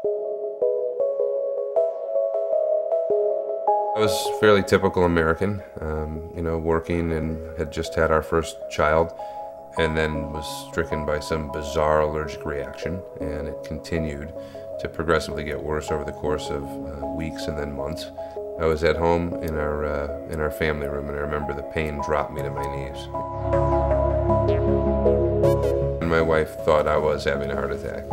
I was fairly typical American, working and had just had our first child, and then was stricken by some bizarre allergic reaction, and it continued to progressively get worse over the course of weeks and then months. I was at home in our family room, and I remember the pain dropped me to my knees. And my wife thought I was having a heart attack.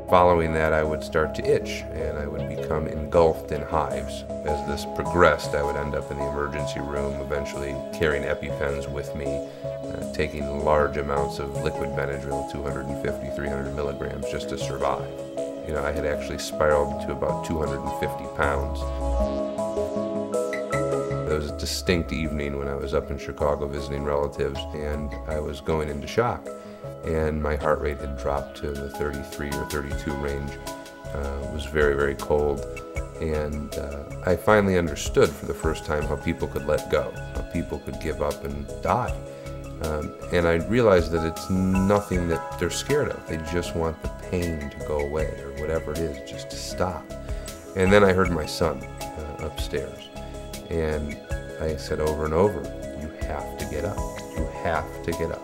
Following that, I would start to itch, and I would become engulfed in hives. As this progressed, I would end up in the emergency room, eventually carrying EpiPens with me, taking large amounts of liquid Benadryl, 250, 300 milligrams, just to survive. I had actually spiraled to about 250 pounds. There was a distinct evening when I was up in Chicago visiting relatives, and I was going into shock. And my heart rate had dropped to the 33 or 32 range. It was very, very cold. And I finally understood for the first time how people could let go, how people could give up and die. And I realized that it's nothing that they're scared of. They just want the pain to go away, or whatever it is, just to stop. And then I heard my son upstairs. And I said over and over, "You have to get up. You have to get up."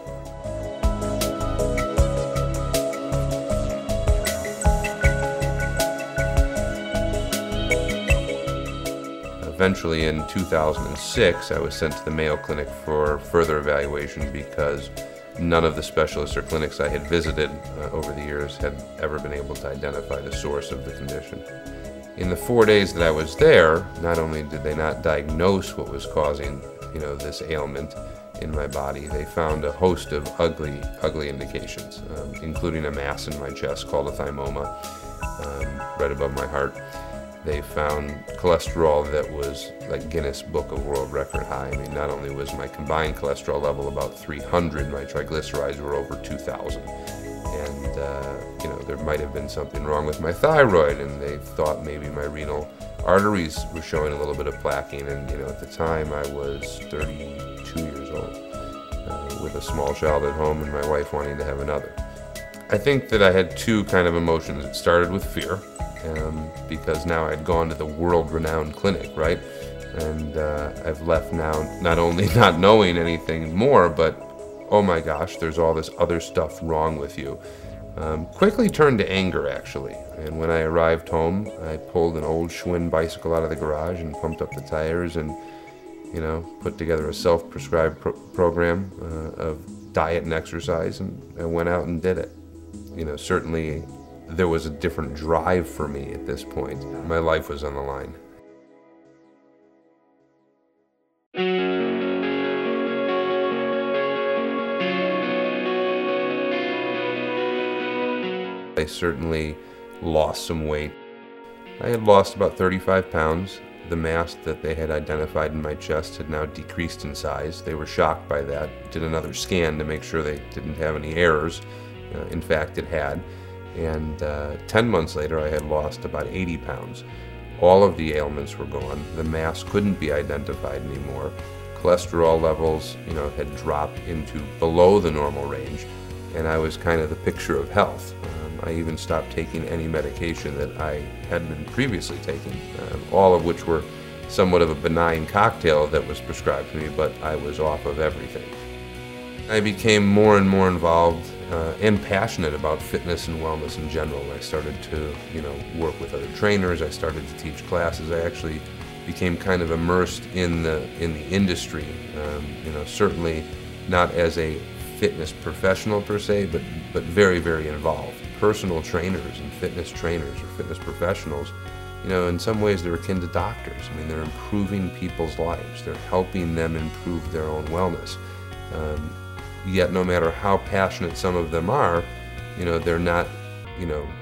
Eventually, in 2006, I was sent to the Mayo Clinic for further evaluation because none of the specialists or clinics I had visited over the years had ever been able to identify the source of the condition. In the 4 days that I was there, not only did they not diagnose what was causing, this ailment in my body, they found a host of ugly indications, including a mass in my chest called a thymoma, right above my heart. They found cholesterol that was like Guinness Book of World Record high. I mean, not only was my combined cholesterol level about 300, my triglycerides were over 2,000. And, there might have been something wrong with my thyroid, and they thought maybe my renal arteries were showing a little bit of plaquing. And, at the time I was 32 years old, with a small child at home and my wife wanting to have another. I think that I had two kind of emotions. It started with fear. Because now I'd gone to the world-renowned clinic, right? And I've left now not only not knowing anything more, but, oh my gosh, there's all this other stuff wrong with you. Quickly turned to anger, actually. And when I arrived home, I pulled an old Schwinn bicycle out of the garage and pumped up the tires and, put together a self-prescribed program of diet and exercise, and I went out and did it. Certainly there was a different drive for me at this point. My life was on the line. I certainly lost some weight. I had lost about 35 pounds. The mass that they had identified in my chest had now decreased in size. They were shocked by that. Did another scan to make sure they didn't have any errors. In fact, it had. And 10 months later, I had lost about 80 pounds. All of the ailments were gone. The mass couldn't be identified anymore. Cholesterol levels, had dropped into below the normal range, and I was kind of the picture of health. I even stopped taking any medication that I had been previously taking, all of which were somewhat of a benign cocktail that was prescribed to me, but I was off of everything. I became more and more involved and passionate about fitness and wellness in general. I started to, work with other trainers. I started to teach classes. I actually became kind of immersed in the industry. Certainly not as a fitness professional per se, but very, very involved. Personal trainers and fitness trainers or fitness professionals, in some ways they're akin to doctors. I mean, they're improving people's lives. They're helping them improve their own wellness. Yet no matter how passionate some of them are, they're not,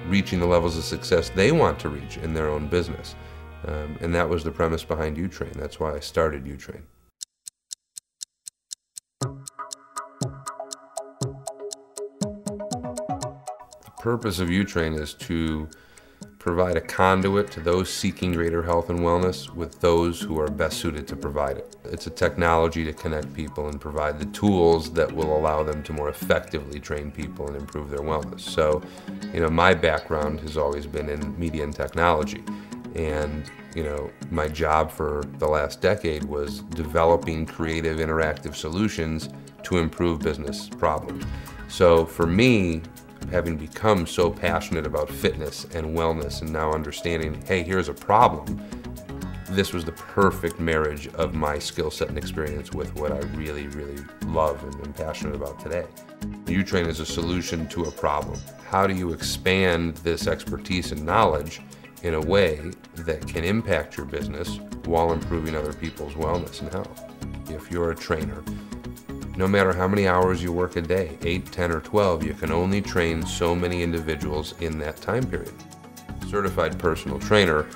reaching the levels of success they want to reach in their own business. And that was the premise behind yootrain. That's why I started yootrain. The purpose of yootrain is to provide a conduit to those seeking greater health and wellness with those who are best suited to provide it. It's a technology to connect people and provide the tools that will allow them to more effectively train people and improve their wellness. So, my background has always been in media and technology. And, my job for the last decade was developing creative, interactive solutions to improve business problems. So for me, having become so passionate about fitness and wellness and now understanding, hey, here's a problem, this was the perfect marriage of my skill set and experience with what I really, really love and am passionate about today. Yootrain is a solution to a problem. How do you expand this expertise and knowledge in a way that can impact your business while improving other people's wellness and health? If you're a trainer, no matter how many hours you work a day, 8, 10, or 12, you can only train so many individuals in that time period. A certified personal trainer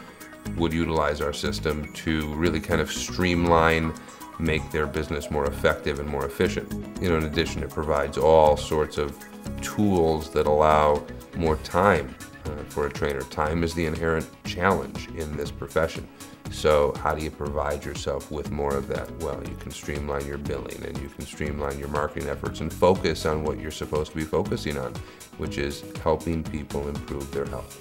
would utilize our system to really kind of streamline, make their business more effective and more efficient. In addition, it provides all sorts of tools that allow more time for a trainer. Time is the inherent challenge in this profession. So how do you provide yourself with more of that? Well, you can streamline your billing and you can streamline your marketing efforts and focus on what you're supposed to be focusing on, which is helping people improve their health.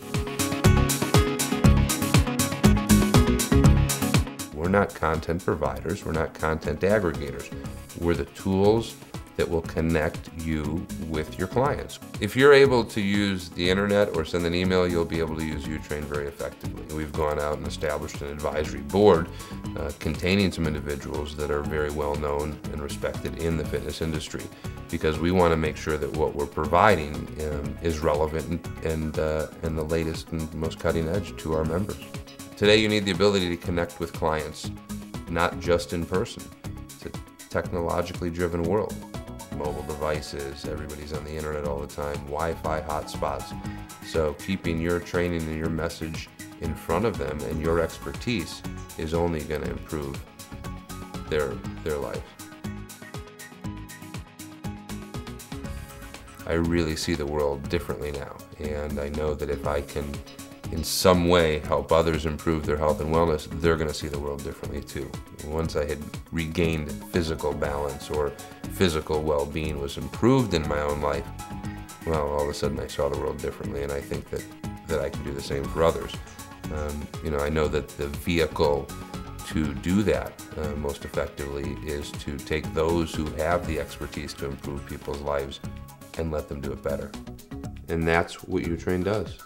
We're not content providers, we're not content aggregators. We're the tools that will connect you with your clients. If you're able to use the internet or send an email, you'll be able to use yootrain very effectively. We've gone out and established an advisory board containing some individuals that are very well known and respected in the fitness industry, because we want to make sure that what we're providing is relevant and the latest and most cutting edge to our members. Today you need the ability to connect with clients, not just in person. It's a technologically driven world. Mobile devices, everybody's on the internet all the time, Wi-Fi hotspots. So keeping your training and your message in front of them and your expertise is only going to improve their lives. I really see the world differently now, and I know that if I can in some way help others improve their health and wellness, they're going to see the world differently too. Once I had regained physical balance or physical well-being was improved in my own life, well, all of a sudden I saw the world differently, and I think that I can do the same for others. I know that the vehicle to do that most effectively is to take those who have the expertise to improve people's lives and let them do it better. And that's what yootrain does.